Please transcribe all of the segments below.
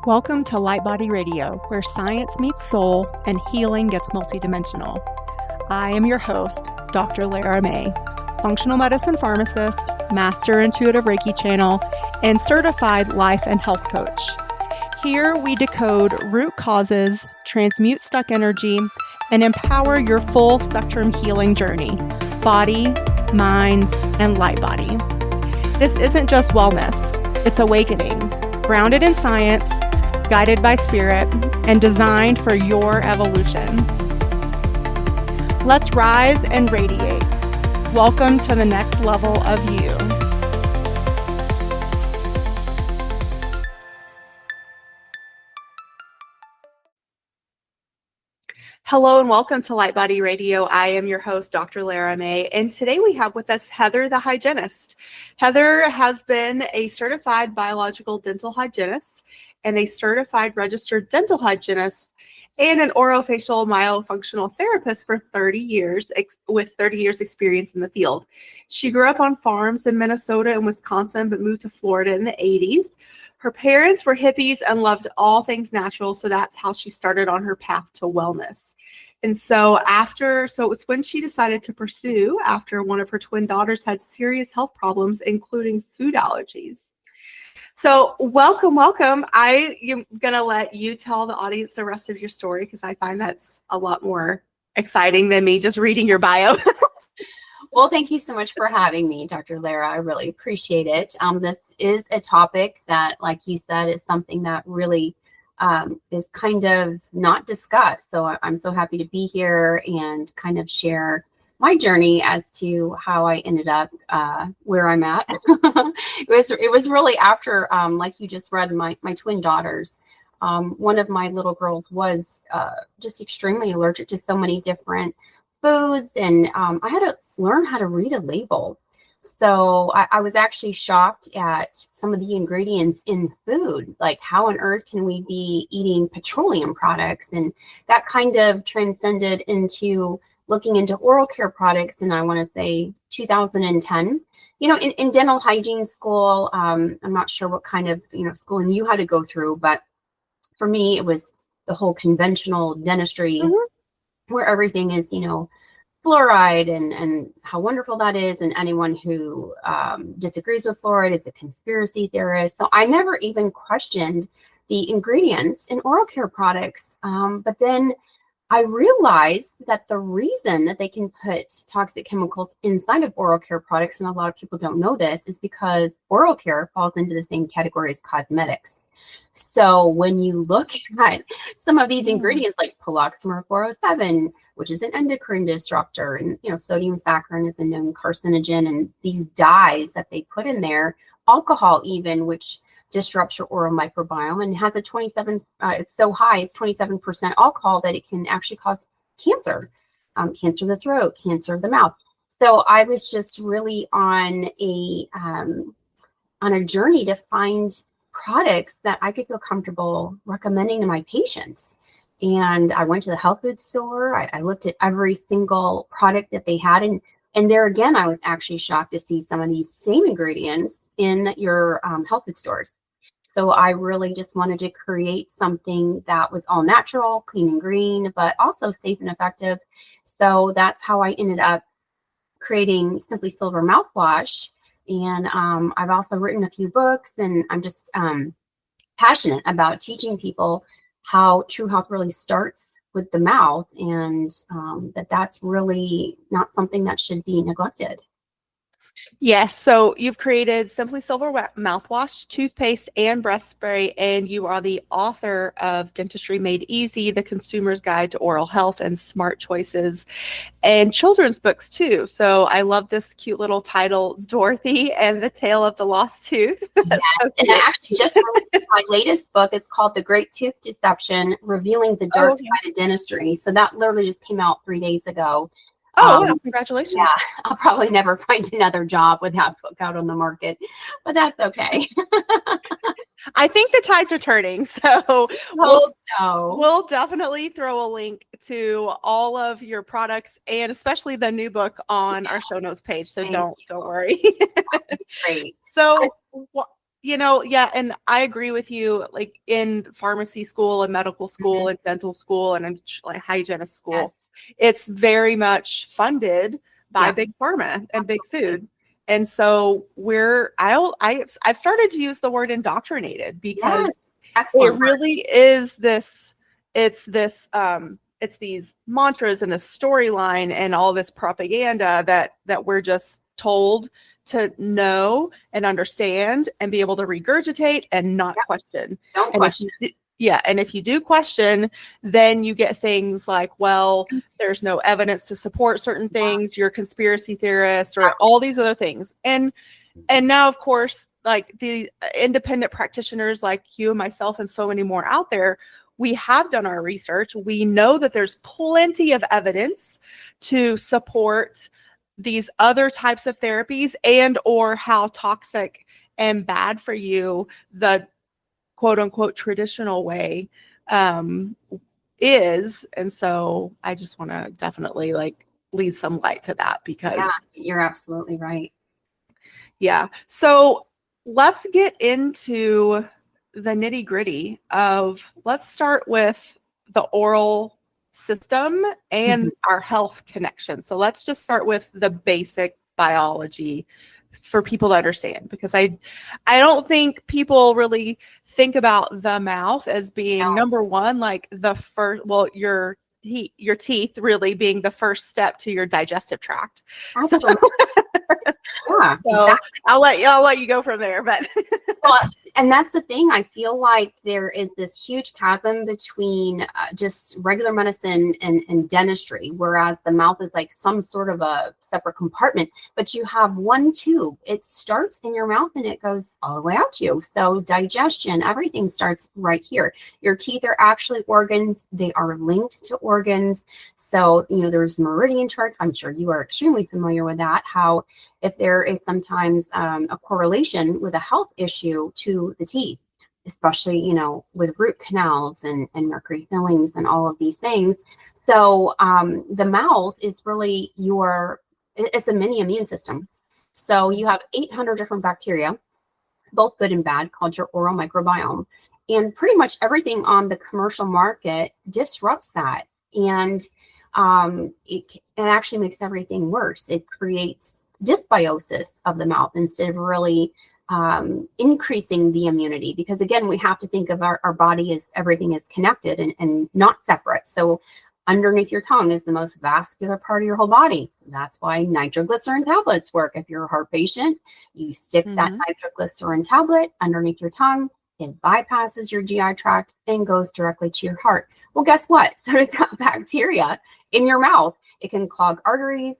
Welcome to Light Body Radio, where science meets soul and healing gets multidimensional. I am your host, Dr. Lara May, functional medicine pharmacist, master intuitive Reiki channel, and certified life and health coach. Here we decode root causes, transmute stuck energy, and empower your full spectrum healing journey, body, mind, and light body. This isn't just wellness, it's awakening, grounded in science, guided by spirit, and designed for your evolution. Let's rise and radiate. Welcome to the next level of you. Hello and welcome to Light Body Radio. I am your host, Dr. Lara May, and today we have with us Heather, the hygienist. Heather has been a certified biological dental hygienist and a certified registered dental hygienist and an orofacial myofunctional therapist for 30 years, with 30 years experience in the field. She grew up on farms in Minnesota and Wisconsin, but moved to Florida in the 80s. Her parents were hippies and loved all things natural, so that's how she started on her path to wellness. And so it was when she decided to pursue after one of her twin daughters had serious health problems, including food allergies. So welcome. I am going to let you tell the audience the rest of your story because I find that's a lot more exciting than me just reading your bio. Well, thank you so much for having me, Dr. Lara. I really appreciate it. This is a topic that, like you said, is something that really is kind of not discussed. So I'm so happy to be here and kind of share my journey as to how I ended up where I'm at. It was really after, like you just read, my twin daughters. One of my little girls was just extremely allergic to so many different foods, and I had to learn how to read a label. So I was actually shocked at some of the ingredients in food, like how on earth can we be eating petroleum products? And that kind of transcended into looking into oral care products. And I want to say 2010, in dental hygiene school, I'm not sure what kind of, schooling you had to go through, but for me, it was the whole conventional dentistry where everything is, fluoride and how wonderful that is. And anyone who disagrees with fluoride is a conspiracy theorist. So I never even questioned the ingredients in oral care products. But then I realized that the reason that they can put toxic chemicals inside of oral care products, and a lot of people don't know this, is because oral care falls into the same category as cosmetics. So when you look at some of these ingredients like poloxamer 407, which is an endocrine disruptor, and sodium saccharin is a known carcinogen, and these dyes that they put in there, alcohol even, which disrupts your oral microbiome and has a 27, it's so high, it's 27% alcohol that it can actually cause cancer, cancer of the throat, cancer of the mouth. So I was just really on a journey to find products that I could feel comfortable recommending to my patients. And I went to the health food store. I looked at every single product that they had. And there again, I was actually shocked to see some of these same ingredients in your health food stores. So I really just wanted to create something that was all natural, clean and green, but also safe and effective. So that's how I ended up creating Simply Silver mouthwash. And I've also written a few books, and I'm just passionate about teaching people how true health really starts with the mouth, and that's really not something that should be neglected. Yes, so you've created Simply Silver mouthwash, toothpaste, and breath spray, and you are the author of Dentistry Made Easy, The Consumer's Guide to Oral Health and Smart Choices, and children's books too. So I love this cute little title, Dorothy and the Tale of the Lost Tooth. Yes. So and I actually just released my latest book. It's called The Great Tooth Deception, Revealing the Dark Side of Dentistry. So that literally just came out 3 days ago. Wow, congratulations. Yeah, I'll probably never find another job with that book out on the market, but that's okay. I think the tides are turning, so we'll definitely throw a link to all of your products and especially the new book on our show notes page. So don't worry. Great. So Yeah, and I agree with you. Like in pharmacy school and medical school and dental school and like hygienist school, Yes. it's very much funded by Yep. big pharma and big Absolutely. food. And so I've started to use the word indoctrinated because Yes. it Excellent word. really is it's these mantras and this storyline and all this propaganda that we're just told to know and understand and be able to regurgitate and not Yep. question. Don't And if question. and if you do question, then you get things like, well, there's no evidence to support certain Yeah. things, you're a conspiracy theorist, or all these other things. And now, of course, like the independent practitioners like you and myself and so many more out there, we have done our research. We know that there's plenty of evidence to support these other types of therapies and or how toxic and bad for you the quote unquote traditional way is. And so I just want to definitely like lead some light to that Yeah, because you're absolutely right. yeah. So let's get into the nitty gritty of let's start with the oral system and Mhm. our health connection. So let's just start with the basic biology for people to understand because I don't think people really think about the mouth as being No, number one, like the first, well, your teeth really being the first step to your digestive tract. So absolutely. Yeah, so exactly. I'll let you go from there, but Well, and that's the thing. I feel like there is this huge chasm between just regular medicine and dentistry, whereas the mouth is like some sort of a separate compartment. But you have one tube. It starts in your mouth and it goes all the way out to you. So digestion, everything starts right here. Your teeth are actually organs. They are linked to organs. So, there's meridian charts. I'm sure you are extremely familiar with that, how if there is sometimes a correlation with a health issue to the teeth, especially, with root canals and mercury fillings and all of these things. So the mouth is really it's a mini immune system. So you have 800 different bacteria, both good and bad, called your oral microbiome. And pretty much everything on the commercial market disrupts that. And it actually makes everything worse. It creates dysbiosis of the mouth instead of really increasing the immunity. Because again, we have to think of our body as everything is connected and not separate. So underneath your tongue is the most vascular part of your whole body. That's why nitroglycerin tablets work. If you're a heart patient, you stick that nitroglycerin tablet underneath your tongue. It bypasses your GI tract and goes directly to your heart. Well, guess what? So does that bacteria in your mouth. It can clog arteries.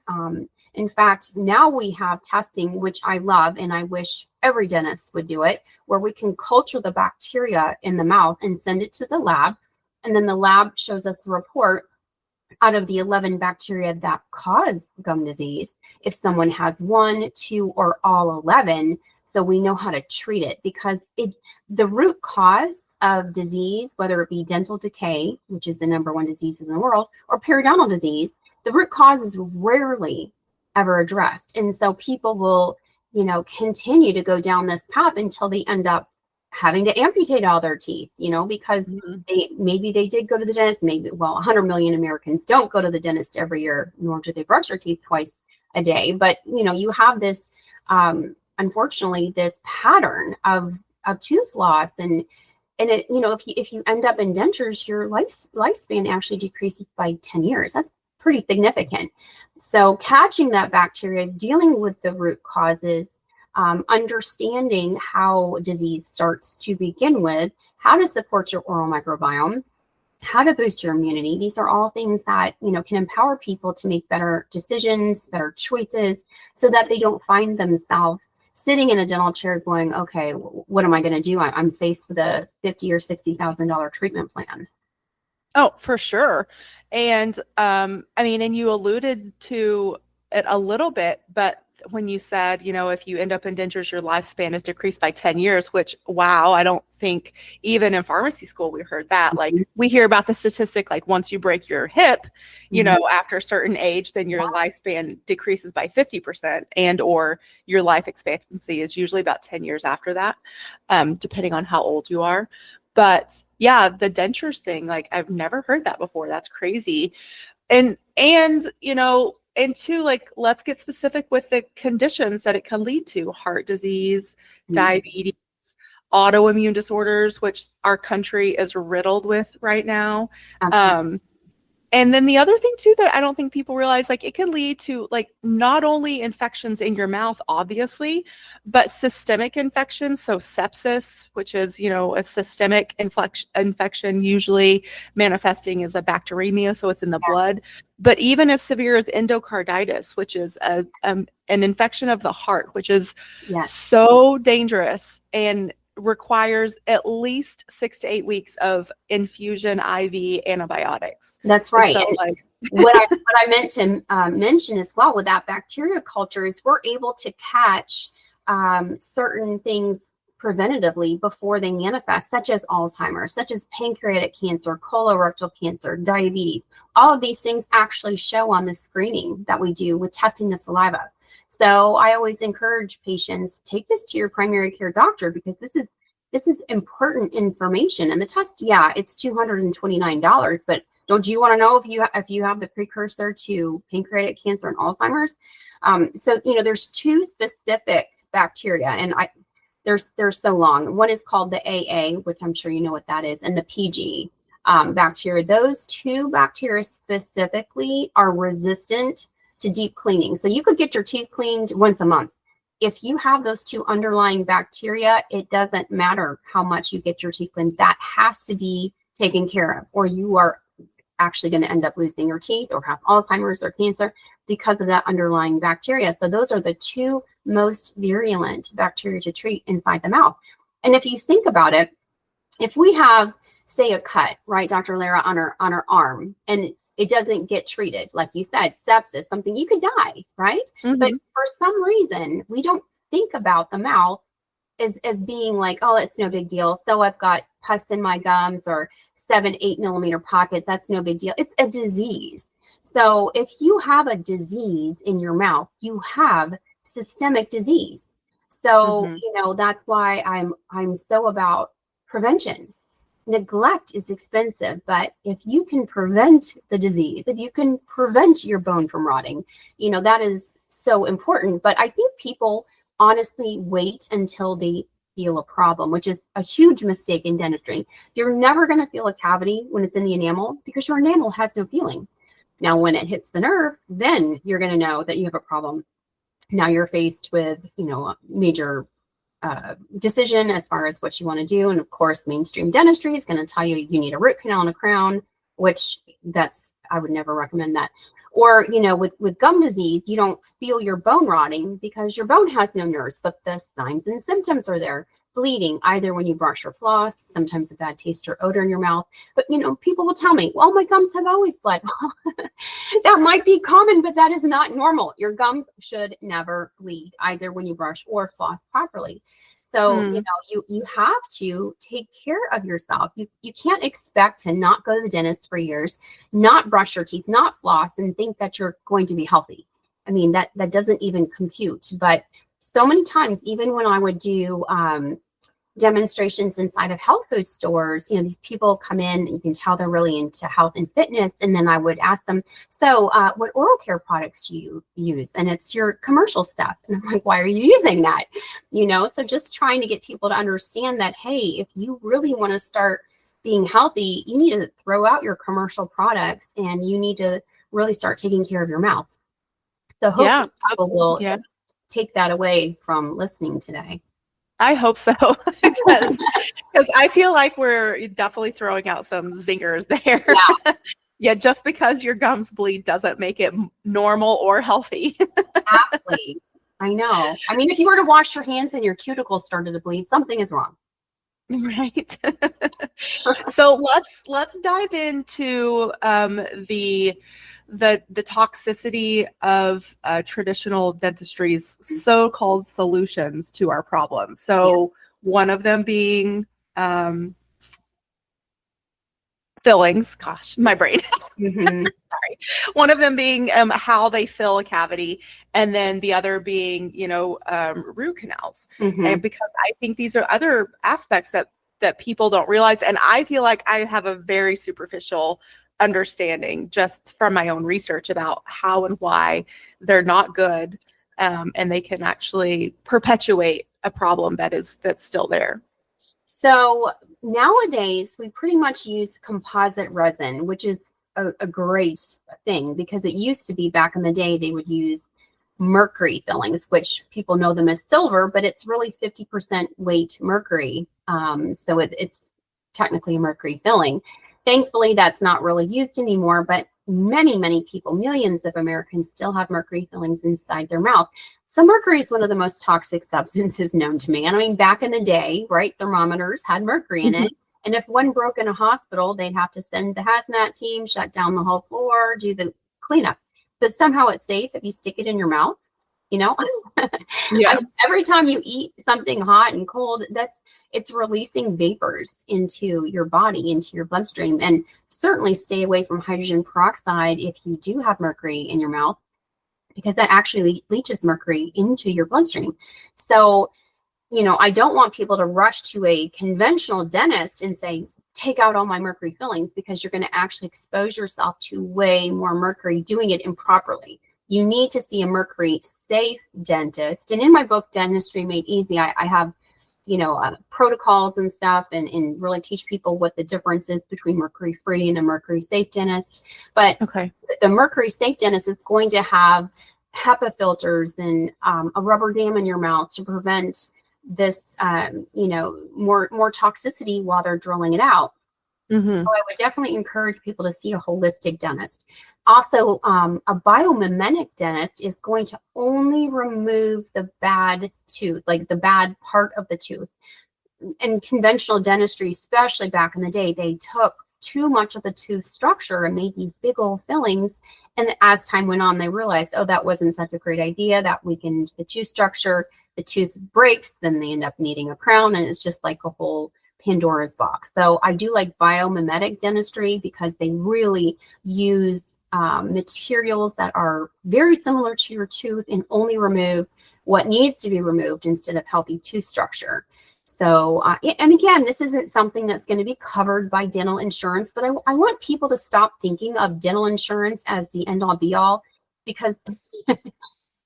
In fact, now we have testing, which I love, and I wish every dentist would do it, where we can culture the bacteria in the mouth and send it to the lab. And then the lab shows us the report out of the 11 bacteria that cause gum disease. If someone has 1, 2, or all 11, so we know how to treat it, because the root cause of disease, whether it be dental decay, which is the #1 disease in the world, or periodontal disease, the root cause is rarely ever addressed. And so people will, continue to go down this path until they end up having to amputate all their teeth, because maybe they did go to the dentist. Maybe, 100 million Americans don't go to the dentist every year, nor do they brush their teeth twice a day. But, you have this, unfortunately, this pattern of tooth loss. And it, if you end up in dentures, your lifespan actually decreases by 10 years. That's pretty significant. So catching that bacteria, dealing with the root causes, understanding how disease starts to begin with, how to support your oral microbiome, how to boost your immunity. These are all things that, can empower people to make better decisions, better choices, so that they don't find themselves sitting in a dental chair going, okay, what am I going to do? I'm faced with a $50,000 or $60,000 treatment plan. Oh, for sure. And and you alluded to it a little bit, but when you said, if you end up in dentures, your lifespan is decreased by 10 years, which, wow, I don't think even in pharmacy school we heard that. Like, we hear about the statistic, like once you break your hip, after a certain age, then your lifespan decreases by 50%, and or your life expectancy is usually about 10 years after that, depending on how old you are. But yeah, the dentures thing, like, I've never heard that before. That's crazy. And two, like, let's get specific with the conditions that it can lead to: heart disease, diabetes, autoimmune disorders, which our country is riddled with right now. Absolutely. And then the other thing too that I don't think people realize, like, it can lead to, like, not only infections in your mouth, obviously, but systemic infections. So sepsis, which is, a systemic infection, usually manifesting as a bacteremia, so it's in the blood. But even as severe as endocarditis, which is an infection of the heart, which is so dangerous and requires at least 6 to 8 weeks of infusion IV antibiotics. That's right. So, and what I meant to mention as well with that bacteria culture is we're able to catch certain things preventatively before they manifest, such as Alzheimer's, such as pancreatic cancer, colorectal cancer, diabetes. All of these things actually show on the screening that we do with testing the saliva. So I always encourage patients, take this to your primary care doctor, because this is important information. And the test, it's $229, but don't you want to know if you have the precursor to pancreatic cancer and Alzheimer's? So there's two specific bacteria, and they're so long. One is called the AA, which I'm sure you know what that is, and the PG bacteria. Those two bacteria specifically are resistant to deep cleaning. So you could get your teeth cleaned once a month. If you have those two underlying bacteria, it doesn't matter how much you get your teeth cleaned. That has to be taken care of, or you are actually going to end up losing your teeth or have Alzheimer's or cancer because of that underlying bacteria. So those are the two most virulent bacteria to treat inside the mouth. And if you think about it, if we have, say, a cut, right, Dr. Lara, on our arm, and it doesn't get treated, like you said, sepsis, something, you could die, right? Mm-hmm. But for some reason, we don't think about the mouth as being like, oh, it's no big deal. So I've got pus in my gums or 7-8 millimeter pockets. That's no big deal. It's a disease. So if you have a disease in your mouth, you have systemic disease. So, that's why I'm so about prevention. Neglect is expensive, but if you can prevent the disease, if you can prevent your bone from rotting, that is so important. But I think people honestly wait until they feel a problem, which is a huge mistake in dentistry. You're never going to feel a cavity when it's in the enamel because your enamel has no feeling. Now, when it hits the nerve, then you're going to know that you have a problem. Now you're faced with, a major decision as far as what you want to do. And of course, mainstream dentistry is going to tell you need a root canal and a crown, which I would never recommend that. Or, with gum disease, you don't feel your bone rotting because your bone has no nerves, but the signs and symptoms are there. Bleeding, either when you brush or floss, sometimes a bad taste or odor in your mouth. But, people will tell me, well, my gums have always bled. That might be common, but that is not normal. Your gums should never bleed, either when you brush or floss properly. So, you have to take care of yourself. You can't expect to not go to the dentist for years, not brush your teeth, not floss, and think that you're going to be healthy. I mean, that doesn't even compute. But so many times, even when I would do demonstrations inside of health food stores, these people come in and you can tell they're really into health and fitness. And then I would ask them, so what oral care products do you use? And it's your commercial stuff. And I'm like, why are you using that? So just trying to get people to understand that, hey, if you really want to start being healthy, you need to throw out your commercial products and you need to really start taking care of your mouth. So hopefully people will take that away from listening today. I hope so, because I feel like we're definitely throwing out some zingers there. Yeah, just because your gums bleed doesn't make it normal or healthy. Exactly. I know. I mean, if you were to wash your hands and your cuticles started to bleed, something is wrong. Right. So let's dive into the the toxicity of traditional dentistry's so-called solutions to our problems. So one of them being fillings. Gosh, my brain. Sorry. One of them being how they fill a cavity, and then the other being, root canals. And because I think these are other aspects that people don't realize, and I feel like I have a very superficial understanding just from my own research about how and why they're not good, and they can actually perpetuate a problem that's still there. So nowadays we pretty much use composite resin, which is a great thing, because it used to be back in the day they would use mercury fillings, which people know them as silver, but it's really 50% weight mercury. So it's technically a mercury filling. Thankfully, that's not really used anymore, but many people, millions of Americans still have mercury fillings inside their mouth. So mercury is one of the most toxic substances known to man. I mean, back in the day, right, thermometers had mercury in it. And if one broke in a hospital, they'd have to send the hazmat team, shut down the whole floor, do the cleanup. But somehow it's safe if you stick it in your mouth, Yeah. I mean, every time you eat something hot and cold, it's releasing vapors into your body, into your bloodstream. And certainly stay away from hydrogen peroxide if you do have mercury in your mouth, because that actually leaches mercury into your bloodstream. So, I don't want people to rush to a conventional dentist and say, take out all my mercury fillings, because you're going to actually expose yourself to way more mercury doing it improperly. You need to see a mercury safe dentist. And in my book, Dentistry Made Easy, I have, protocols and stuff, and really teach people what the difference is between mercury free and a mercury safe dentist. But the mercury safe dentist is going to have HEPA filters and a rubber dam in your mouth to prevent this, more toxicity while they're drilling it out. So I would definitely encourage people to see a holistic dentist. Also, a biomimetic dentist is going to only remove the bad tooth, like the bad part of the tooth. In conventional dentistry, especially back in the day, they took too much of the tooth structure and made these big old fillings. And as time went on, they realized, that wasn't such a great idea. That weakened the tooth structure. The tooth breaks, then they end up needing a crown, and it's just like a whole Pandora's box. So I do like biomimetic dentistry, because they really use materials that are very similar to your tooth and only remove what needs to be removed instead of healthy tooth structure. So, and again, this isn't something that's going to be covered by dental insurance, but I want people to stop thinking of dental insurance as the end all be all, because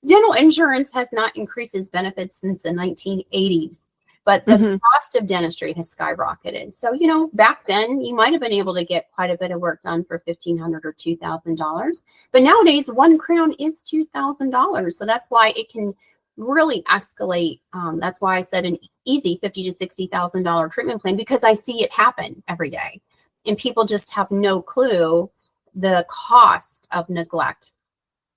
dental insurance has not increased its benefits since the 1980s, but the cost of dentistry has skyrocketed. So, back then you might have been able to get quite a bit of work done for $1,500 or $2,000, but nowadays one crown is $2,000. So that's why it can really escalate. That's why I said an easy $50,000 to $60,000 treatment plan, because I see it happen every day, and people just have no clue the cost of neglect.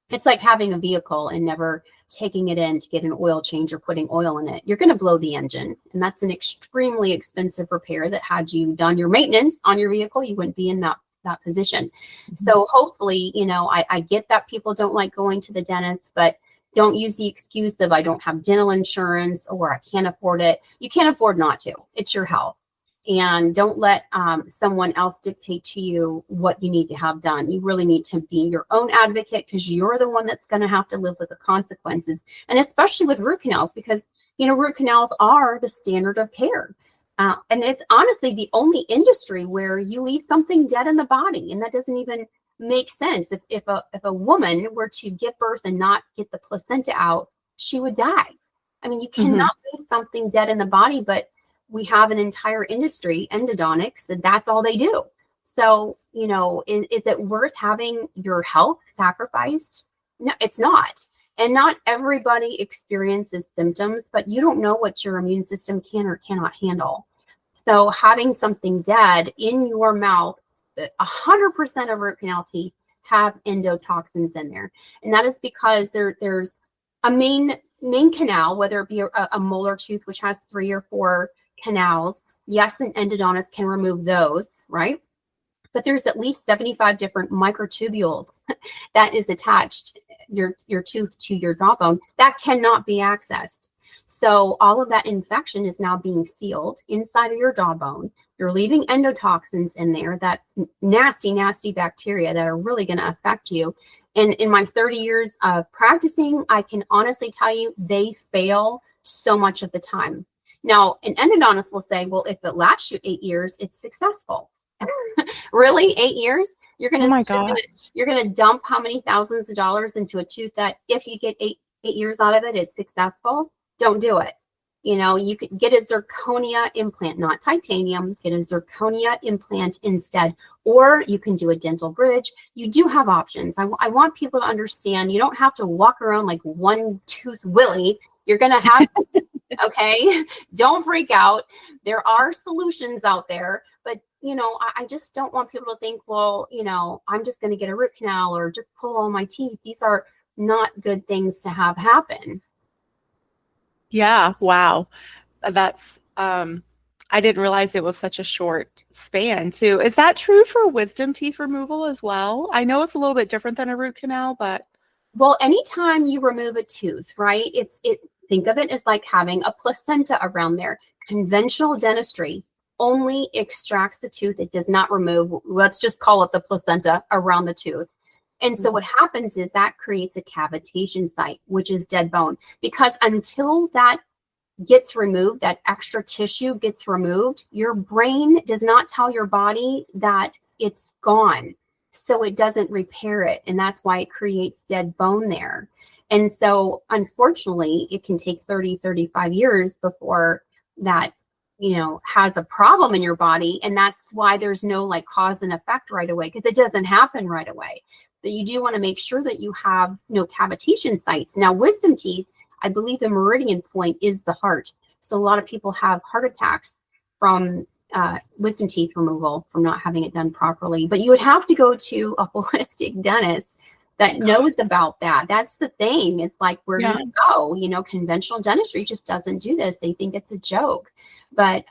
It's like having a vehicle and never taking it in to get an oil change or putting oil in it. You're going to blow the engine, and that's an extremely expensive repair that, had you done your maintenance on your vehicle, you wouldn't be in that position. So hopefully, I get that people don't like going to the dentist, but don't use the excuse of I don't have dental insurance or I can't afford it. You can't afford not to. It's your health. And don't let someone else dictate to you what you need to have done. You really need to be your own advocate, because you're the one that's going to have to live with the consequences. And especially with root canals, because, root canals are the standard of care. And it's honestly the only industry where you leave something dead in the body. And that doesn't even make sense. If a woman were to give birth and not get the placenta out, she would die. I mean, you cannot leave something dead in the body, but we have an entire industry, endodontics, and that's all they do. So, is it worth having your health sacrificed? No, it's not. And not everybody experiences symptoms, but you don't know what your immune system can or cannot handle. So having something dead in your mouth, 100% of root canal teeth have endotoxins in there. And that is because there's a main canal, whether it be a molar tooth, which has 3 or 4 canals. Yes, an endodontist can remove those, right? but there's at least 75 different microtubules that is attached your tooth to your jawbone that cannot be accessed. So all of that infection is now being sealed inside of your jawbone. You're leaving endotoxins in there, that nasty, nasty bacteria that are really going to affect you. And in my 30 years of practicing, I can honestly tell you they fail so much of the time. Now, an endodontist will say, well, if it lasts you 8 years, it's successful. Really? 8 years? You're gonna dump how many thousands of dollars into a tooth that if you get eight years out of it, it's successful? Don't do it. You know, you could get a zirconia implant, not titanium, get a zirconia implant instead, or you can do a dental bridge. You do have options. I want people to understand you don't have to walk around like one tooth Willie. You're going to have, okay, don't freak out. There are solutions out there, but you know, I just don't want people to think, well, you know, I'm just going to get a root canal or just pull all my teeth. These are not good things to have happen. Yeah. Wow. That's, I didn't realize it was such a short span too. Is that true for wisdom teeth removal as well? I know it's a little bit different than a root canal, but. Well, anytime you remove a tooth, right? Think of it as like having a placenta around there. Conventional dentistry only extracts the tooth. It does not remove, let's just call it the placenta around the tooth. And so what happens is that creates a cavitation site, which is dead bone, because until that gets removed, that extra tissue gets removed, your brain does not tell your body that it's gone. So it doesn't repair it. And that's why it creates dead bone there. And so unfortunately, it can take 30, 35 years before that, you know, has a problem in your body. And that's why there's no like cause and effect right away, because it doesn't happen right away. But you do want to make sure that you have no cavitation sites. Now, wisdom teeth, I believe the meridian point is the heart. So a lot of people have heart attacks from wisdom teeth removal from not having it done properly. But you would have to go to a holistic dentist that knows about that. That's the thing. It's like, where do you go? You know, conventional dentistry just doesn't do this. They think it's a joke. But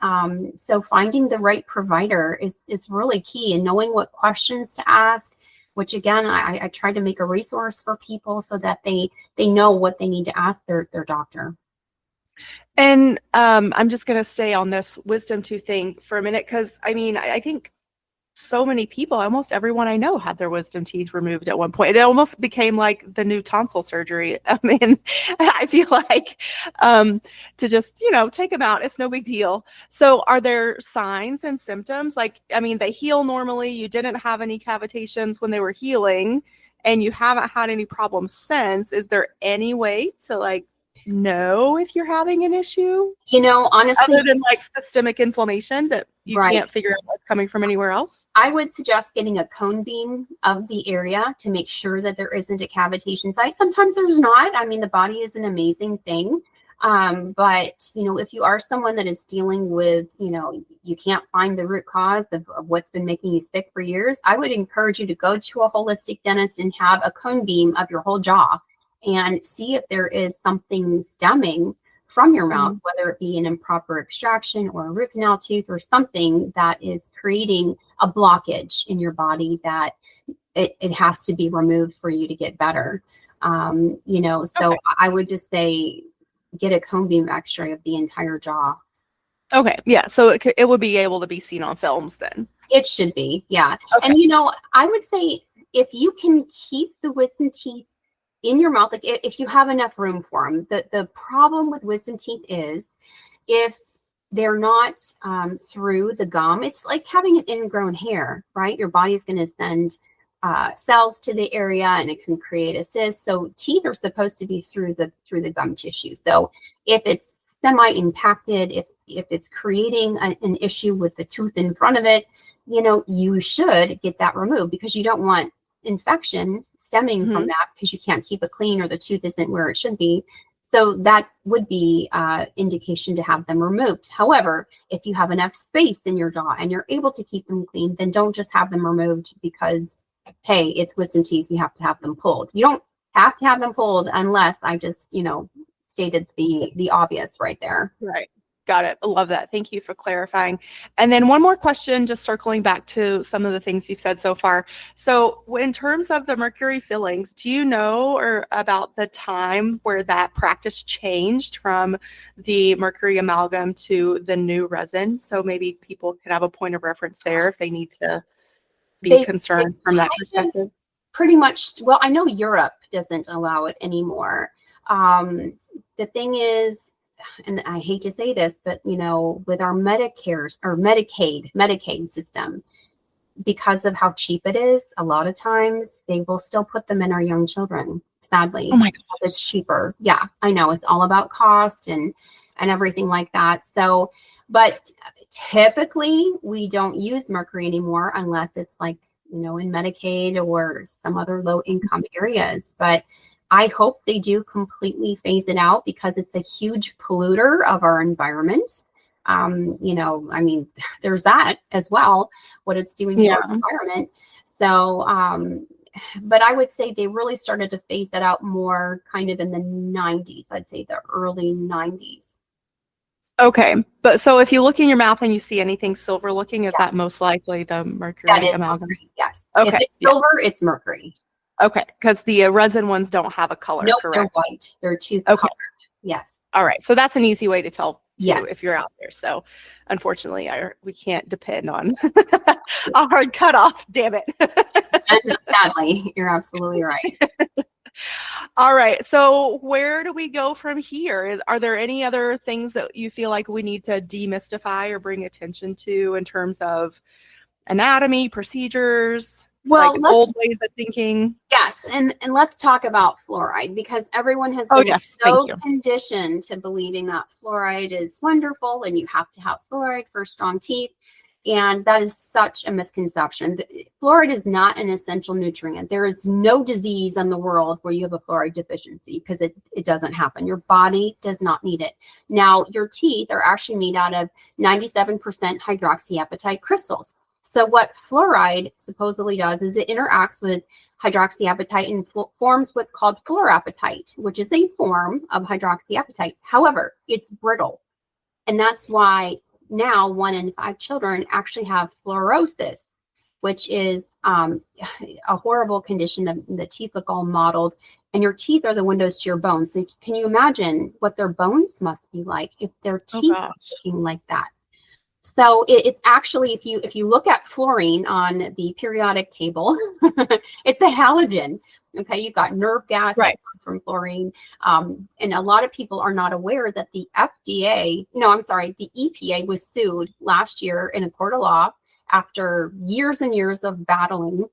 so finding the right provider is really key, and knowing what questions to ask, which again, I try to make a resource for people so that they know what they need to ask their doctor. And I'm just going to stay on this wisdom tooth thing for a minute, because I mean, I think so many people, almost everyone I know, had their wisdom teeth removed at one point. It almost became like the new tonsil surgery. I mean, I feel like to just, you know, take them out, it's no big deal. So are there signs and symptoms? Like, I mean, they heal normally. You didn't have any cavitations when they were healing, and you haven't had any problems since. Is there any way to like know if you're having an issue? You know, honestly, other than like systemic inflammation that you can't figure out what's coming from anywhere else? I would suggest getting a cone beam of the area to make sure that there isn't a cavitation site. Sometimes there's not. I mean, the body is an amazing thing. But, you know, if you are someone that is dealing with, you know, you can't find the root cause of what's been making you sick for years, I would encourage you to go to a holistic dentist and have a cone beam of your whole jaw and see if there is something stemming from your mouth, whether it be an improper extraction or a root canal tooth or something that is creating a blockage in your body that it has to be removed for you to get better. You know, so I would just say get a cone beam x-ray of the entire jaw. Okay. Yeah. So it would be able to be seen on films then. It should be. Yeah. Okay. And, you know, I would say if you can keep the wisdom teeth in your mouth, like if you have enough room for them, the problem with wisdom teeth is if they're not through the gum, it's like having an ingrown hair, right? Your body is going to send cells to the area and it can create a cyst. So teeth are supposed to be through the gum tissue. So if it's semi-impacted, if it's creating an issue with the tooth in front of it, you know, you should get that removed, because you don't want infection stemming from that, because you can't keep it clean or the tooth isn't where it should be. So that would be indication to have them removed. However, if you have enough space in your jaw and you're able to keep them clean, then don't just have them removed because, hey, it's wisdom teeth, you have to have them pulled. You don't have to have them pulled unless I just, you know, stated the obvious right there. Right. Got it. I love that. Thank you for clarifying. And then one more question, just circling back to some of the things you've said so far. So in terms of the mercury fillings, do you know or about the time where that practice changed from the mercury amalgam to the new resin? So maybe people can have a point of reference there if they need to be concerned from that perspective. Pretty much, well, I know Europe doesn't allow it anymore. The thing is, and I hate to say this, but with our Medicaid system, because of how cheap it is, a lot of times they will still put them in our young children. Sadly, oh my God, it's cheaper. Yeah, I know it's all about cost and everything like that. So, but typically we don't use mercury anymore unless it's like in Medicaid or some other low income areas. But I hope they do completely phase it out because it's a huge polluter of our environment. There's that as well, what it's doing to our environment. So, but I would say they really started to phase that out more kind of in the 90s. I'd say the early 90s. Okay. But so if you look in your mouth and you see anything silver looking, is that most likely the mercury amalgam? Mercury, yes. Okay. If it's silver, it's mercury. Okay, because the resin ones don't have a color, nope, correct? They're white. They're tooth-colored. Yes. All right, so that's an easy way to tell yes. if you're out there. So unfortunately, we can't depend on a hard cutoff, damn it. And sadly, you're absolutely right. All right, so where do we go from here? Are there any other things that you feel like we need to demystify or bring attention to in terms of anatomy, procedures? Well, like old ways of thinking. Yes, and let's talk about fluoride because everyone has been so conditioned to believing that fluoride is wonderful and you have to have fluoride for strong teeth. And that is such a misconception. Fluoride is not an essential nutrient. There is no disease in the world where you have a fluoride deficiency because it doesn't happen. Your body does not need it. Now, your teeth are actually made out of 97% hydroxyapatite crystals. So what fluoride supposedly does is it interacts with hydroxyapatite and forms what's called fluorapatite, which is a form of hydroxyapatite. However, it's brittle. And that's why now 1 in 5 children actually have fluorosis, which is a horrible condition of the teeth look all mottled. And your teeth are the windows to your bones. So can you imagine what their bones must be like if their teeth are looking like that? So it's actually, if you look at fluorine on the periodic table, it's a halogen. Okay, you've got nerve gas that comes from fluorine. And a lot of people are not aware that the EPA was sued last year in a court of law after years and years of battling.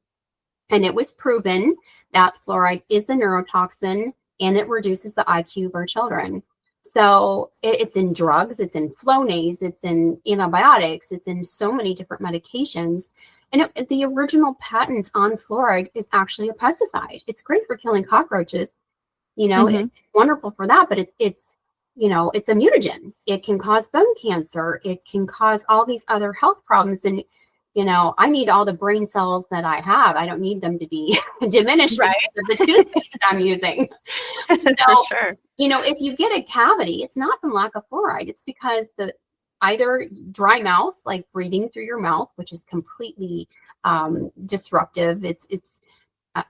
And it was proven that fluoride is a neurotoxin and it reduces the IQ of our children. So it's in drugs, it's in Flonase, it's in antibiotics, it's in so many different medications. And the original patent on fluoride is actually a pesticide. It's great for killing cockroaches. It's wonderful for that, but it's a mutagen. It can cause bone cancer. It can cause all these other health problems. And, I need all the brain cells that I have. I don't need them to be diminished because of the toothpaste I'm using. So, if you get a cavity, it's not from lack of fluoride. It's because either dry mouth, like breathing through your mouth, which is completely disruptive. It's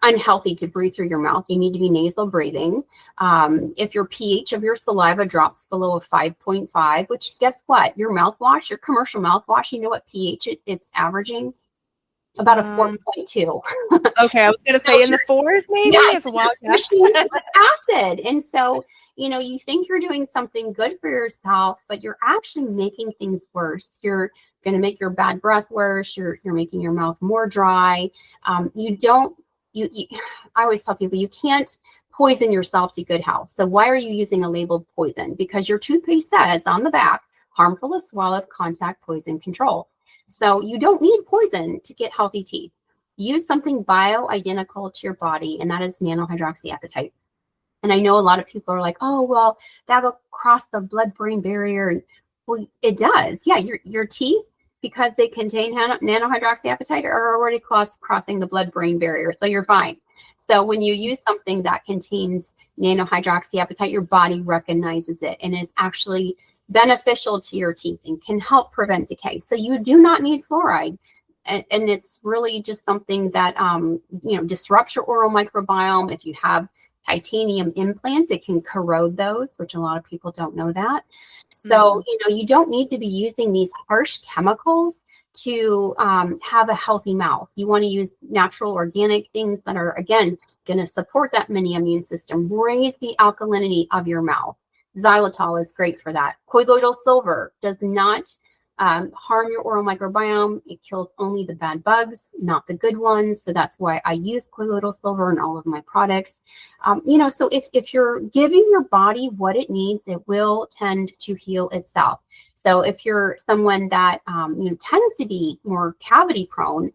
unhealthy to breathe through your mouth. You need to be nasal breathing. If your pH of your saliva drops below a 5.5, which guess what? Your mouthwash, your commercial mouthwash, you know what pH it's averaging? About a 4.2. Okay, I was going to say in the 4s maybe? Yeah, with acid. And so, you think you're doing something good for yourself, but you're actually making things worse. You're going to make your bad breath worse. You're making your mouth more dry. I always tell people you can't poison yourself to good health. So why are you using a labeled poison? Because your toothpaste says on the back, harmful if swallowed, contact poison control. So you don't need poison to get healthy teeth. Use something bioidentical to your body, and that is nanohydroxyapatite. And I know a lot of people are like, oh, well, that'll cross the blood-brain barrier. Well, it does. Yeah, your teeth, because they contain nanohydroxyapatite, are already crossing the blood-brain barrier, so you're fine. So when you use something that contains nanohydroxyapatite, your body recognizes it and is actually beneficial to your teeth and can help prevent decay. So you do not need fluoride. And it's really just something that, disrupts your oral microbiome. If you have titanium implants, it can corrode those, which a lot of people don't know that. So, you don't need to be using these harsh chemicals to have a healthy mouth. You want to use natural organic things that are, again, going to support that mini immune system, raise the alkalinity of your mouth. Xylitol is great for that. Colloidal silver does not harm your oral microbiome. It kills only the bad bugs, not the good ones. So that's why I use colloidal silver in all of my products. So if you're giving your body what it needs, it will tend to heal itself. So if you're someone that tends to be more cavity prone,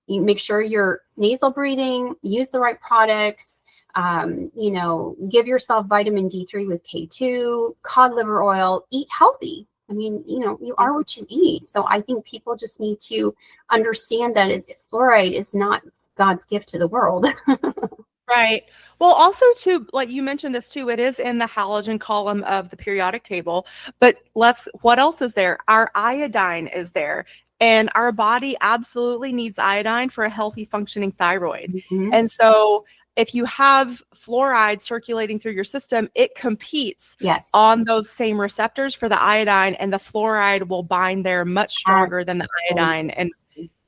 you make sure you're nasal breathing, use the right products. Give yourself vitamin D3 with K2, cod liver oil, eat healthy. I mean, you are what you eat. So I think people just need to understand that fluoride is not God's gift to the world. Right. Well, also too, like you mentioned this too, it is in the halogen column of the periodic table, but what else is there? Our iodine is there, and our body absolutely needs iodine for a healthy functioning thyroid. Mm-hmm. And so if you have fluoride circulating through your system, it competes on those same receptors for the iodine, and the fluoride will bind there much stronger than the iodine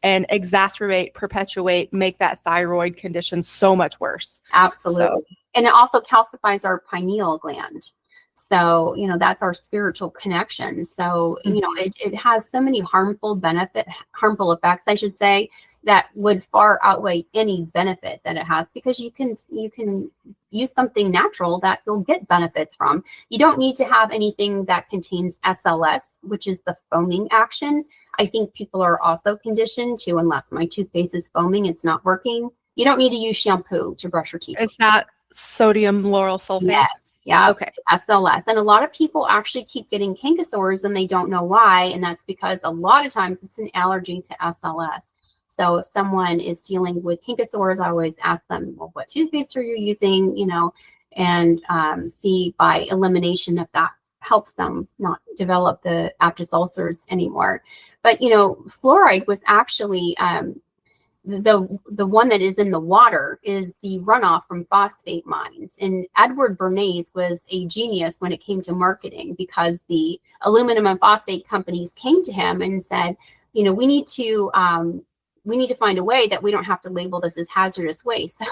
and exacerbate, perpetuate, make that thyroid condition so much worse. Absolutely. So. And it also calcifies our pineal gland. So, that's our spiritual connection. So, it has so many harmful effects, I should say, that would far outweigh any benefit that it has, because you can use something natural that you'll get benefits from. You don't need to have anything that contains SLS, which is the foaming action. I think people are also conditioned to, unless my toothpaste is foaming, it's not working. You don't need to use shampoo to brush your teeth. Is that sodium lauryl sulfate? Yes. Yeah. Okay. SLS. And a lot of people actually keep getting canker sores and they don't know why. And that's because a lot of times it's an allergy to SLS. So if someone is dealing with canker sores, I always ask them, well, what toothpaste are you using? And see by elimination if that helps them not develop the Aptus ulcers anymore. But, fluoride was actually the one that is in the water is the runoff from phosphate mines. And Edward Bernays was a genius when it came to marketing, because the aluminum and phosphate companies came to him and said, we need to find a way that we don't have to label this as hazardous waste.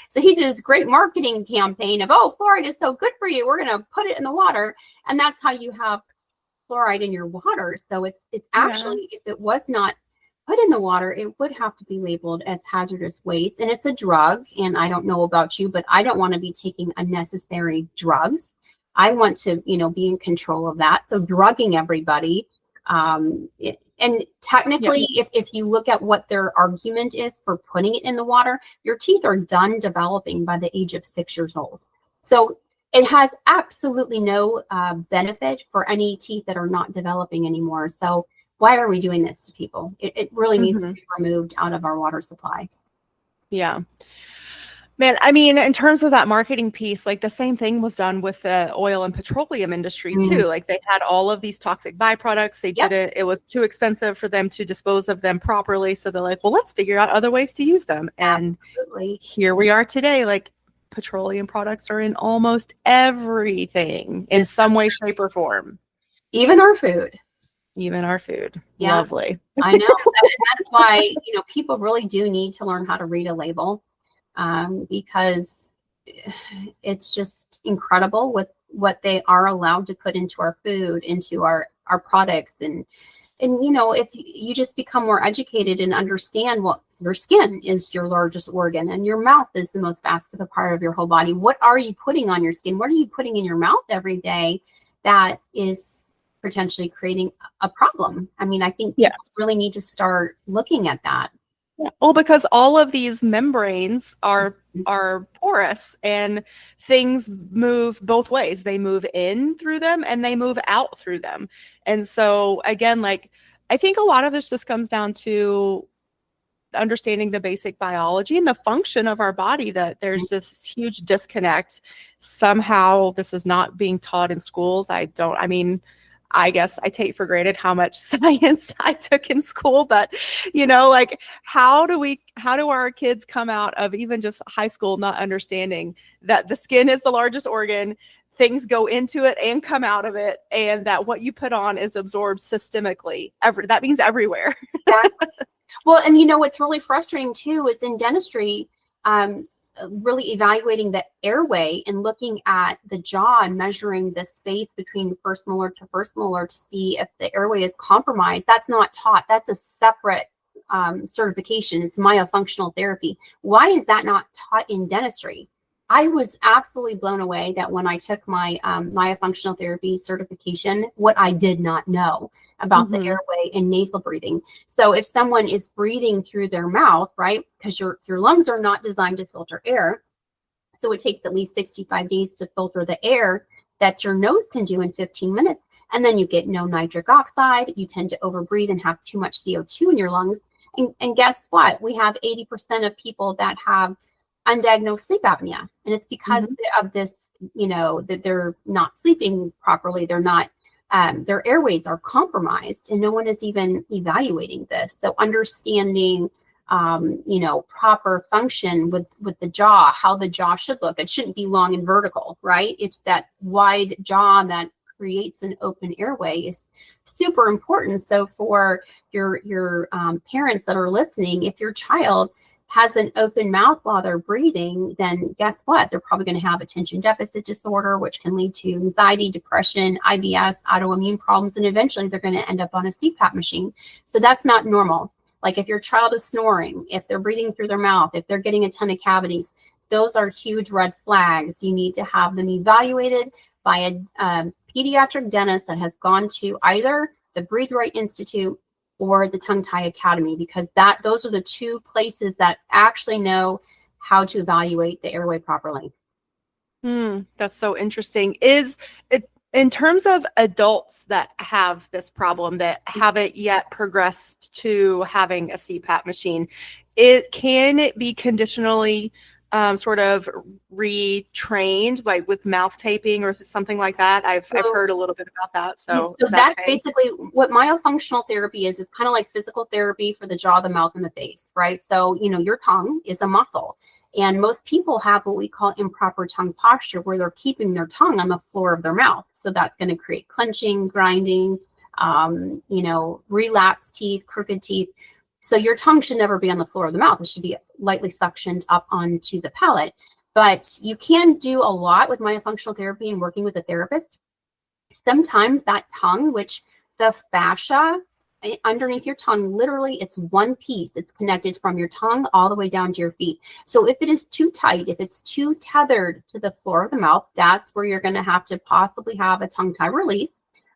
So he did this great marketing campaign of, fluoride is so good for you, we're going to put it in the water. And that's how you have fluoride in your water. So it's actually, if it was not put in the water, it would have to be labeled as hazardous waste. And it's a drug. And I don't know about you, but I don't want to be taking unnecessary drugs. I want to, be in control of that. So drugging everybody, and technically, if you look at what their argument is for putting it in the water, your teeth are done developing by the age of 6 years old. So it has absolutely no benefit for any teeth that are not developing anymore. So why are we doing this to people? It really needs to be removed out of our water supply. Yeah. Man, I mean, in terms of that marketing piece, like the same thing was done with the oil and petroleum industry too. Like they had all of these toxic byproducts. They didn't, it was too expensive for them to dispose of them properly. So they're like, well, let's figure out other ways to use them. And here we are today, like petroleum products are in almost everything in some way, shape, or form. Even our food. Yeah. Lovely. I know. And that's why, people really do need to learn how to read a label. Because it's just incredible with what they are allowed to put into our food, into our products. And if you just become more educated and understand what your skin is your largest organ and your mouth is the most vascular part of your whole body. What are you putting on your skin? What are you putting in your mouth every day that is potentially creating a problem? I mean, I think people really need to start looking at that. Yeah. Well, because all of these membranes are porous and things move both ways. They move in through them and they move out through them. And so again, like I think a lot of this just comes down to understanding the basic biology and the function of our body, that there's this huge disconnect. Somehow this is not being taught in schools. I guess I take for granted how much science I took in school, but like how do our kids come out of even just high school not understanding that the skin is the largest organ, things go into it and come out of it, and that what you put on is absorbed systemically. That means everywhere. Exactly. Well, and what's really frustrating too is in dentistry, really evaluating the airway and looking at the jaw and measuring the space between first molar to first molar to see if the airway is compromised. That's not taught. That's a separate certification. It's myofunctional therapy. Why is that not taught in dentistry? I was absolutely blown away that when I took my myofunctional therapy certification, what I did not know about the airway and nasal breathing. So if someone is breathing through their mouth, right, because your lungs are not designed to filter air, so it takes at least 65 days to filter the air that your nose can do in 15 minutes. And then you get no nitric oxide. You tend to overbreathe and have too much CO2 in your lungs. And guess what? We have 80% of people that have undiagnosed sleep apnea. And it's because of this, that they're not sleeping properly. They're not, their airways are compromised, and no one is even evaluating this. So understanding, proper function with the jaw, how the jaw should look. It shouldn't be long and vertical, right? It's that wide jaw that creates an open airway is super important. So for your parents that are listening, if your child has an open mouth while they're breathing, then guess what? They're probably going to have attention deficit disorder, which can lead to anxiety, depression, IBS, autoimmune problems, and eventually they're going to end up on a CPAP machine. So that's not normal. Like if your child is snoring, if they're breathing through their mouth, if they're getting a ton of cavities, those are huge red flags. You need to have them evaluated by a pediatric dentist that has gone to either the Breathe Right Institute or the Tongue Tie Academy, because those are the two places that actually know how to evaluate the airway properly. That's so interesting. Is it in terms of adults that have this problem that haven't yet progressed to having a CPAP machine, can it be conditionally sort of retrained, like with mouth taping or something like that? I've heard a little bit about that. So that's basically what myofunctional therapy is kind of like physical therapy for the jaw, the mouth, and the face, right? So, your tongue is a muscle. And most people have what we call improper tongue posture, where they're keeping their tongue on the floor of their mouth. So that's going to create clenching, grinding, relapsed teeth, crooked teeth. So your tongue should never be on the floor of the mouth. It should be lightly suctioned up onto the palate. But you can do a lot with myofunctional therapy and working with a therapist. Sometimes that tongue, which the fascia underneath your tongue, literally it's one piece. It's connected from your tongue all the way down to your feet. So if it is too tight, if it's too tethered to the floor of the mouth, that's where you're going to have to possibly have a tongue tie relief,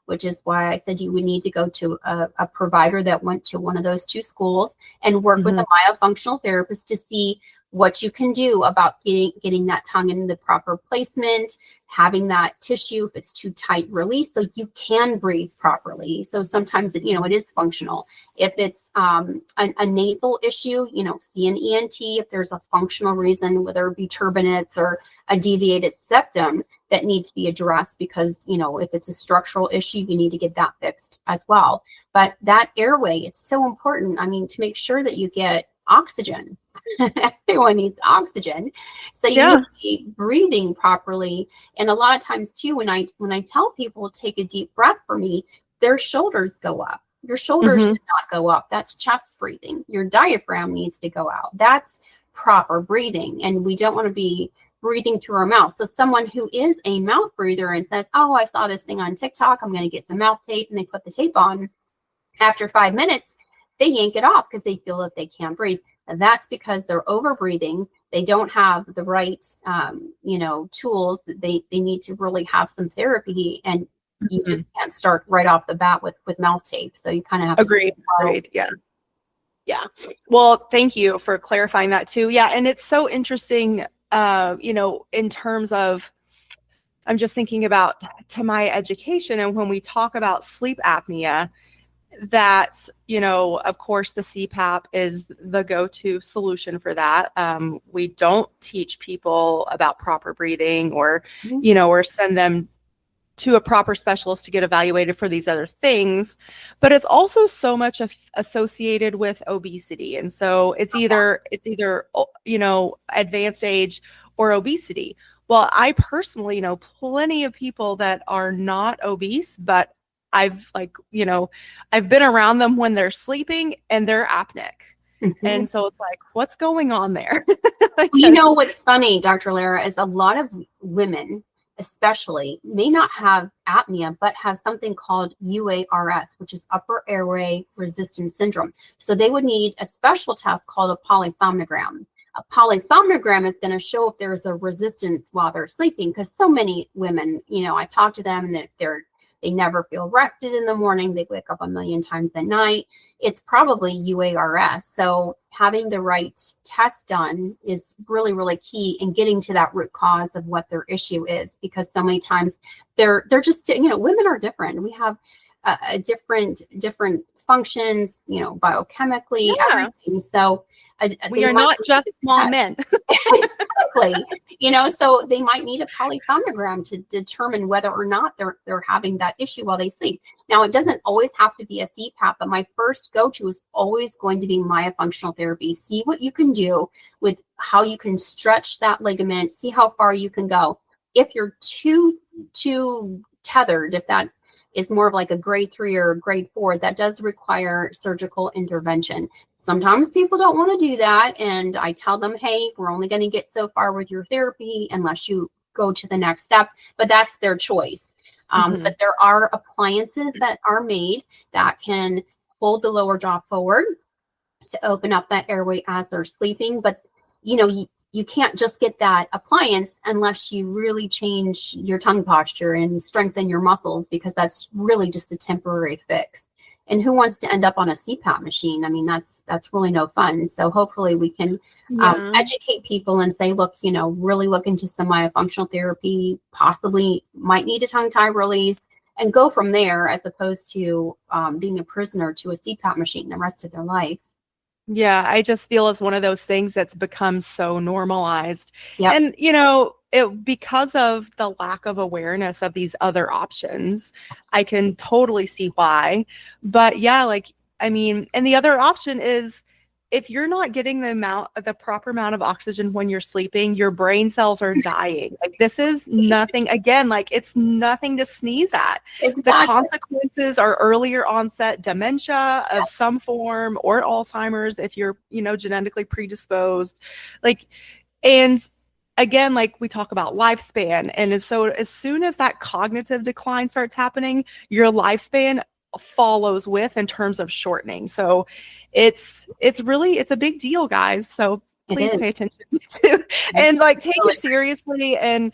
which is why I said you would need to go to a provider that went to one of those two schools and work with a myofunctional therapist to see what you can do about getting that tongue in the proper placement, having that tissue, if it's too tight, release so you can breathe properly. So sometimes it is functional. If it's a nasal issue, see an ENT if there's a functional reason, whether it be turbinates or a deviated septum that need to be addressed, because if it's a structural issue, you need to get that fixed as well. But that airway, it's so important. I mean, to make sure that you get oxygen. Everyone needs oxygen, so you need to be breathing properly. And a lot of times too, when I tell people take a deep breath for me, their shoulders go up. Your shoulders should not go up. That's chest breathing. Your diaphragm needs to go out. That's proper breathing, and we don't want to be breathing through our mouth. So someone who is a mouth breather and says, "Oh, I saw this thing on TikTok, I'm going to get some mouth tape," and they put the tape on, after 5 minutes they yank it off because they feel that they can't breathe. And that's because they're over breathing. They don't have the right, tools. They need to really have some therapy, and you just can't start right off the bat with mouth tape. So you kind of have to agreed. Yeah. Well, thank you for clarifying that too. Yeah, and it's so interesting. In terms of, I'm just thinking about to my education, and when we talk about sleep apnea, that, of course, the CPAP is the go-to solution for that. We don't teach people about proper breathing or, or send them to a proper specialist to get evaluated for these other things, but it's also so much associated with obesity. And so it's either advanced age or obesity. Well, I personally know plenty of people that are not obese, but I've I've been around them when they're sleeping and they're apneic. Mm-hmm. And so it's like, what's going on there? What's funny, Dr. Lara, is a lot of women, especially, may not have apnea, but have something called UARS, which is upper airway resistance syndrome. So they would need a special test called a polysomnogram. A polysomnogram is going to show if there's a resistance while they're sleeping, because so many women, I talk to them and they never feel rested in the morning. They wake up a million times at night. It's probably UARS. So having the right test done is really, really key in getting to that root cause of what their issue is, because so many times they're just, women are different. We have a different functions, biochemically, everything. So we are not just small men. Exactly. So they might need a polysomnogram to determine whether or not they're having that issue while they sleep. Now, it doesn't always have to be a CPAP, but my first go-to is always going to be myofunctional therapy. See what you can do with how you can stretch that ligament, see how far you can go. If you're too tethered, if that is more of like a grade 3 or grade 4, that does require surgical intervention. Sometimes people don't want to do that. And I tell them, hey, we're only going to get so far with your therapy unless you go to the next step, but that's their choice. But there are appliances that are made that can hold the lower jaw forward to open up that airway as they're sleeping. But, you can't just get that appliance unless you really change your tongue posture and strengthen your muscles, because that's really just a temporary fix. And who wants to end up on a CPAP machine? I mean, that's really no fun. So hopefully we can educate people and say, look, really look into some myofunctional therapy, possibly might need a tongue tie release, and go from there, as opposed to being a prisoner to a CPAP machine the rest of their life. Yeah, I just feel it's one of those things that's become so normalized. Yep. And, because of the lack of awareness of these other options, I can totally see why. But yeah, and the other option is, if you're not getting the proper amount of oxygen when you're sleeping, your brain cells are dying. Like, this is nothing, again, it's nothing to sneeze at. Exactly. The consequences are earlier onset dementia of some form, or Alzheimer's if you're, genetically predisposed. And again, we talk about lifespan. And so as soon as that cognitive decline starts happening, your lifespan follows with, in terms of shortening. So it's a big deal, guys. So please pay attention to and take it seriously and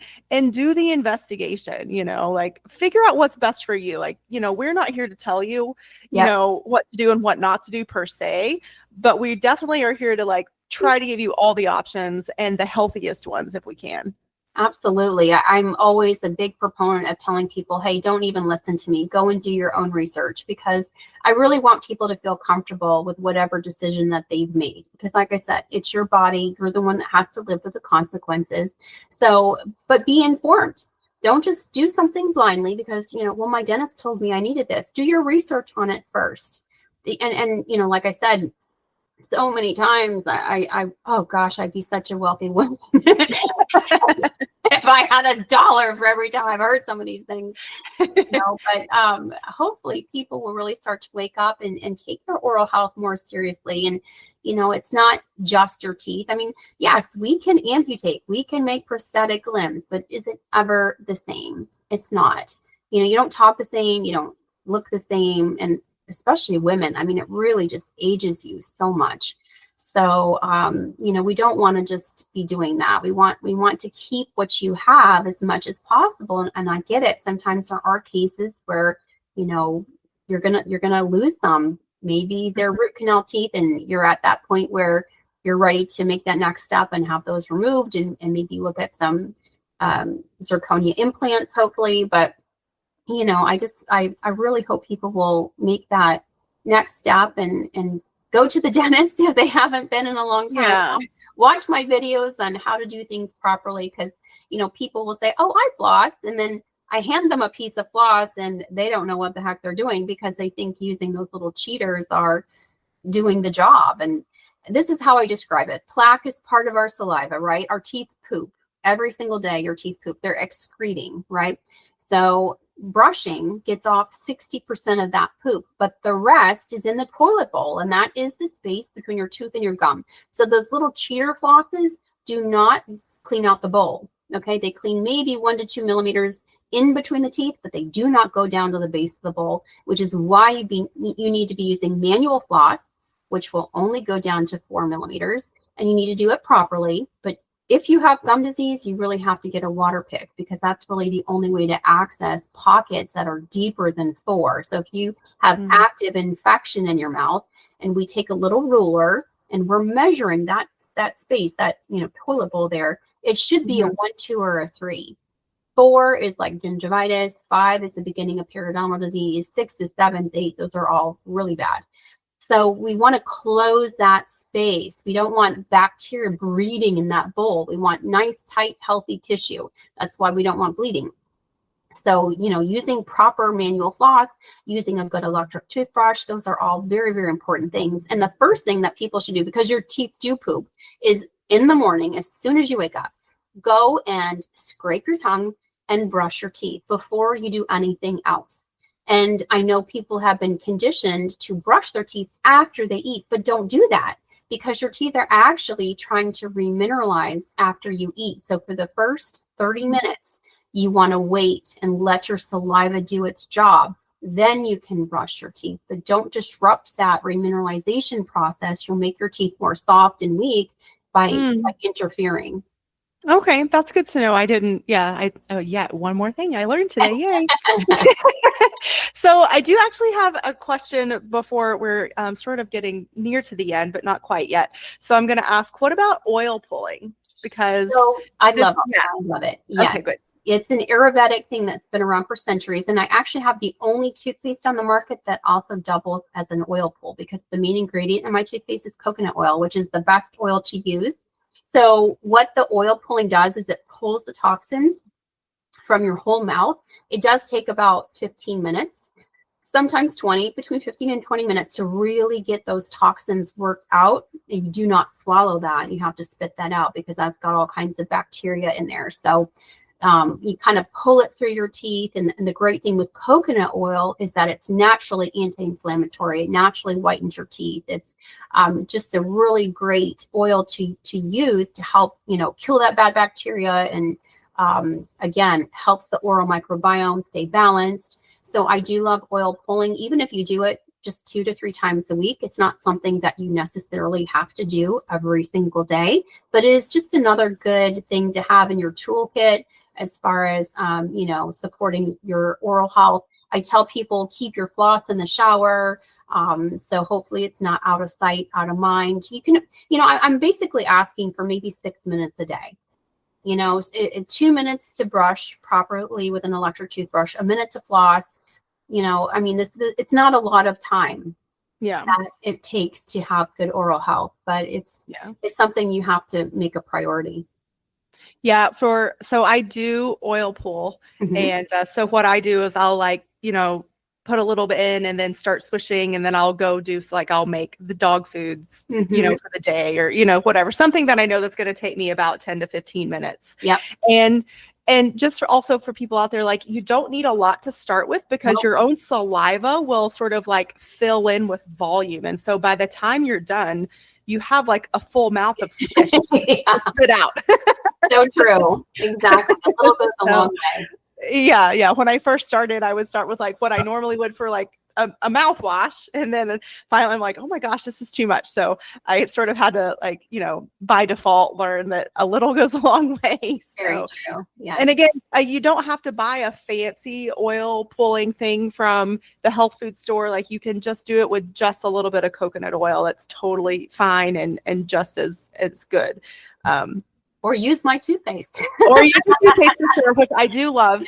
do the investigation, figure out what's best for you. We're not here to tell you, what to do and what not to do per se, but we definitely are here to try to give you all the options and the healthiest ones if we can. Absolutely. I'm always a big proponent of telling people, hey, don't even listen to me. Go and do your own research, because I really want people to feel comfortable with whatever decision that they've made. Because like I said, it's your body. You're the one that has to live with the consequences. So, but be informed. Don't just do something blindly because, my dentist told me I needed this. Do your research on it first. And like I said, so many times oh gosh, I'd be such a wealthy woman if I had $1 for every time I've heard some of these things. But hopefully people will really start to wake up and take their oral health more seriously. And it's not just your teeth. I mean, yes, we can amputate, we can make prosthetic limbs, but is it ever the same? It's not. You don't talk the same, you don't look the same, and especially women. I mean, it really just ages you so much. So, we don't want to just be doing that. We want to keep what you have as much as possible. And I get it. Sometimes there are cases where, you're gonna lose some. Maybe they're root canal teeth, and you're at that point where you're ready to make that next step and have those removed, and maybe look at some zirconia implants, hopefully. But I really hope people will make that next step and go to the dentist if they haven't been in a long time. Yeah. Watch my videos on how to do things properly, because, people will say, oh, I floss. And then I hand them a piece of floss and they don't know what the heck they're doing because they think using those little cheaters are doing the job. And this is how I describe it. Plaque is part of our saliva, right? Our teeth poop. Every single day, your teeth poop. They're excreting, right? So brushing gets off 60% of that poop, but the rest is in the toilet bowl, and that is the space between your tooth and your gum. So those little cheater flosses do not clean out the bowl, okay? They clean maybe 1 to 2 millimeters in between the teeth, but they do not go down to the base of the bowl, which is why you need to be using manual floss, which will only go down to 4 millimeters, and you need to do it properly. But if you have gum disease, you really have to get a water pick because that's really the only way to access pockets that are deeper than 4. So if you have active infection in your mouth, and we take a little ruler and we're measuring that space, that toilet bowl there, it should be a 1, 2, or a 3. 4 is like gingivitis. 5 is the beginning of periodontal disease. 6 is 7, 8. Those are all really bad. So we want to close that space. We don't want bacteria breeding in that bowl. We want nice, tight, healthy tissue. That's why we don't want bleeding. So, using proper manual floss, using a good electric toothbrush, those are all very, very important things. And the first thing that people should do, because your teeth do poop, is in the morning, as soon as you wake up, go and scrape your tongue and brush your teeth before you do anything else. And I know people have been conditioned to brush their teeth after they eat, but don't do that because your teeth are actually trying to remineralize after you eat. So for the first 30 minutes, you want to wait and let your saliva do its job. Then you can brush your teeth, but don't disrupt that remineralization process. You'll make your teeth more soft and weak by interfering. Okay, that's good to know. I didn't, one more thing I learned today. Yay. So I do actually have a question before we're sort of getting near to the end, but not quite yet. So I'm going to ask, what about oil pulling? Because I love it. Yeah. Okay, good. It's an Ayurvedic thing that's been around for centuries. And I actually have the only toothpaste on the market that also doubles as an oil pull because the main ingredient in my toothpaste is coconut oil, which is the best oil to use. So what the oil pulling does is it pulls the toxins from your whole mouth. It does take about 15 minutes, sometimes 20, between 15 and 20 minutes to really get those toxins worked out. And you do not swallow that. You have to spit that out because that's got all kinds of bacteria in there. So you kind of pull it through your teeth. And the great thing with coconut oil is that it's naturally anti-inflammatory. It naturally whitens your teeth. It's just a really great oil to use to help, kill that bad bacteria. And again, helps the oral microbiome stay balanced. So I do love oil pulling, even if you do it just 2 to 3 times a week. It's not something that you necessarily have to do every single day, but it is just another good thing to have in your toolkit as far as, supporting your oral health. I tell people keep your floss in the shower. So hopefully it's not out of sight, out of mind. You can, I'm basically asking for maybe 6 minutes a day. 2 minutes to brush properly with an electric toothbrush, a minute to floss. It's not a lot of time that it takes to have good oral health, but it's something you have to make a priority. Yeah, so I do oil pull, and so what I do is I'll put a little bit in and then start swishing, and then I'll go do I'll make the dog foods, for the day, or whatever, something that I know that's going to take me about 10 to 15 minutes. Yep. And just also for people out there, you don't need a lot to start with because your own saliva will sort of fill in with volume, and so by the time you're done, you have a full mouth of squish to spit out. So true. Exactly. A little goes a long way. Yeah. When I first started, I would start with what I normally would for a mouthwash. And then finally I'm like, oh my gosh, this is too much. So I sort of had to by default learn that a little goes a long way. So. Very true. Yeah. And again, you don't have to buy a fancy oil pulling thing from the health food store. You can just do it with just a little bit of coconut oil. That's totally fine and just as good. Or use my toothpaste. Or use my toothpaste for sure, which I do love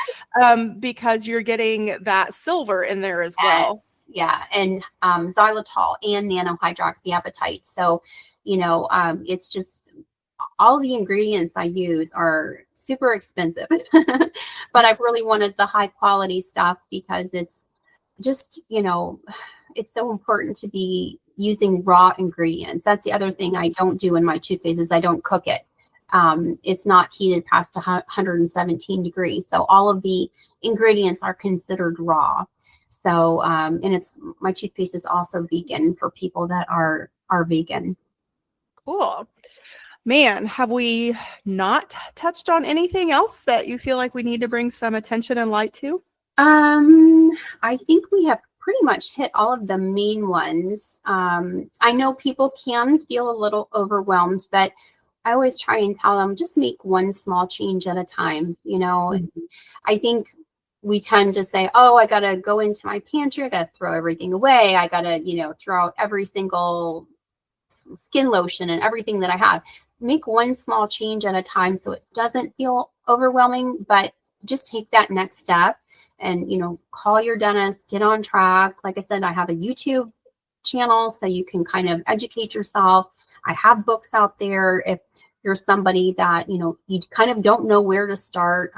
because you're getting that silver in there as well. Yeah, and xylitol and nanohydroxyapatite. So, it's just all the ingredients I use are super expensive, but I've really wanted the high quality stuff because it's just, it's so important to be using raw ingredients. That's the other thing I don't do in my toothpaste is I don't cook it. It's not heated past 117 degrees. So all of the ingredients are considered raw. So, and my toothpaste is also vegan for people that are vegan. Cool. Man, have we not touched on anything else that you feel like we need to bring some attention and light to? I think we have pretty much hit all of the main ones. I know people can feel a little overwhelmed, but I always try and tell them just make one small change at a time. I think we tend to say, oh, I got to go into my pantry. I got to throw everything away. I got to, throw out every single skin lotion and everything that I have. Make one small change at a time so it doesn't feel overwhelming, but just take that next step and, call your dentist, get on track. Like I said, I have a YouTube channel so you can kind of educate yourself. I have books out there. If you're somebody that, you kind of don't know where to start,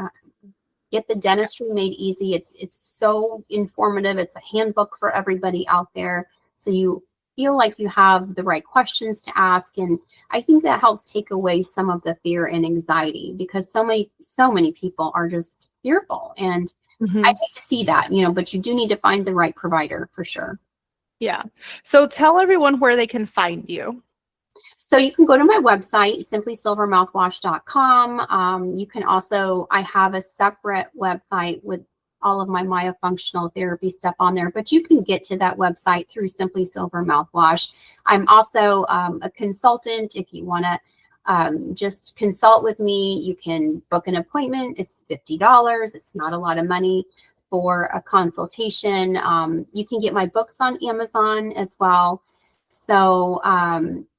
get the Dentistry Made Easy. It's so informative. It's a handbook for everybody out there. So you feel like you have the right questions to ask. And I think that helps take away some of the fear and anxiety because so many people are just fearful. And I hate to see that, but you do need to find the right provider for sure. Yeah. So tell everyone where they can find you. So you can go to my website, simplysilvermouthwash.com. You can also, I have a separate website with all of my myofunctional therapy stuff on there, but you can get to that website through Simply Silver Mouthwash. I'm also a consultant. If you want to just consult with me, you can book an appointment. It's $50. It's not a lot of money for a consultation. You can get my books on Amazon as well. So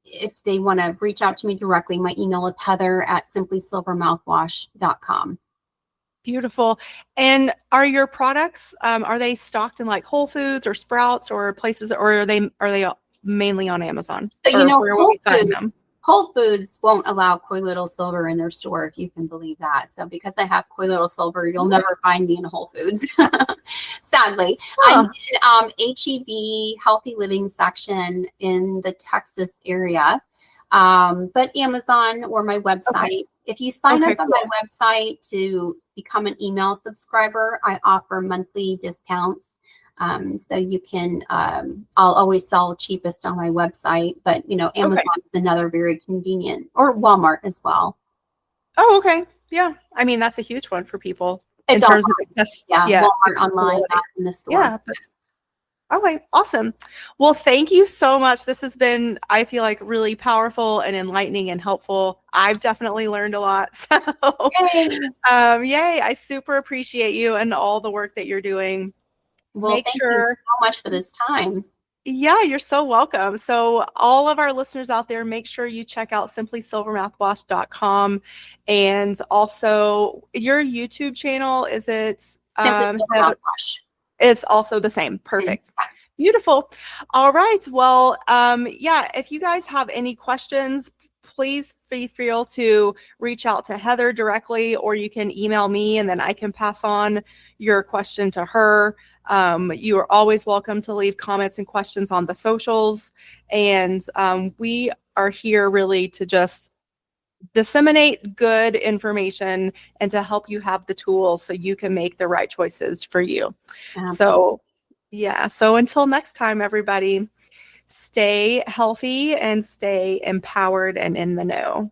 if they want to reach out to me directly, my email is heather@simplysilvermouthwash.com. Beautiful. And are your products, are they stocked in like Whole Foods or Sprouts or places, or are they mainly on Amazon? So, Whole Foods won't allow Colloidal Silver in their store, if you can believe that. So because I have Colloidal Silver, you'll never find me in Whole Foods, sadly. I'm in HEB Healthy Living section in the Texas area, but Amazon or my website. Okay. If you sign up on my website to become an email subscriber, I offer monthly discounts. So you can, I'll always sell cheapest on my website, but Amazon is another very convenient, or Walmart as well. Oh, okay. Yeah. I mean, that's a huge one for people in terms of access. Yeah. Walmart online, not in the store. Yeah. Okay. Awesome. Well, thank you so much. This has been, I feel like, really powerful and enlightening and helpful. I've definitely learned a lot. So, yay. I super appreciate you and all the work that you're doing. Well, thank you so much for this time. Yeah, you're so welcome. So all of our listeners out there, make sure you check out simplysilvermouthwash.com. And also your YouTube channel, is it? Simply Mouthwash. It's also the same. Perfect. Beautiful. All right. Well, yeah, if you guys have any questions, please feel free to reach out to Heather directly, or you can email me and then I can pass on your question to her. You are always welcome to leave comments and questions on the socials. And we are here really to just disseminate good information and to help you have the tools so you can make the right choices for you. Absolutely. So, yeah. So until next time, everybody, stay healthy and stay empowered and in the know.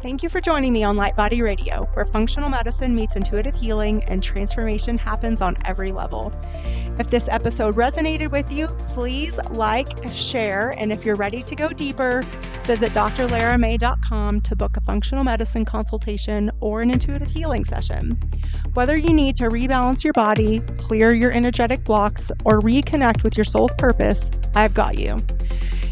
Thank you for joining me on Light Body Radio, where functional medicine meets intuitive healing and transformation happens on every level. If this episode resonated with you, please like, share, and if you're ready to go deeper, visit drlaramay.com to book a functional medicine consultation or an intuitive healing session. Whether you need to rebalance your body, clear your energetic blocks, or reconnect with your soul's purpose, I've got you.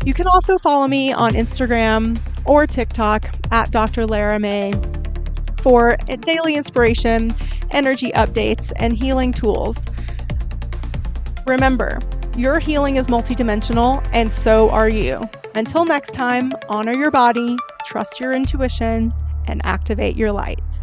You can also follow me on Instagram or TikTok at Dr. Lara May for daily inspiration, energy updates, and healing tools. Remember, Your healing is multidimensional, and so are you. Until next time, honor your body, trust your intuition, and activate your light.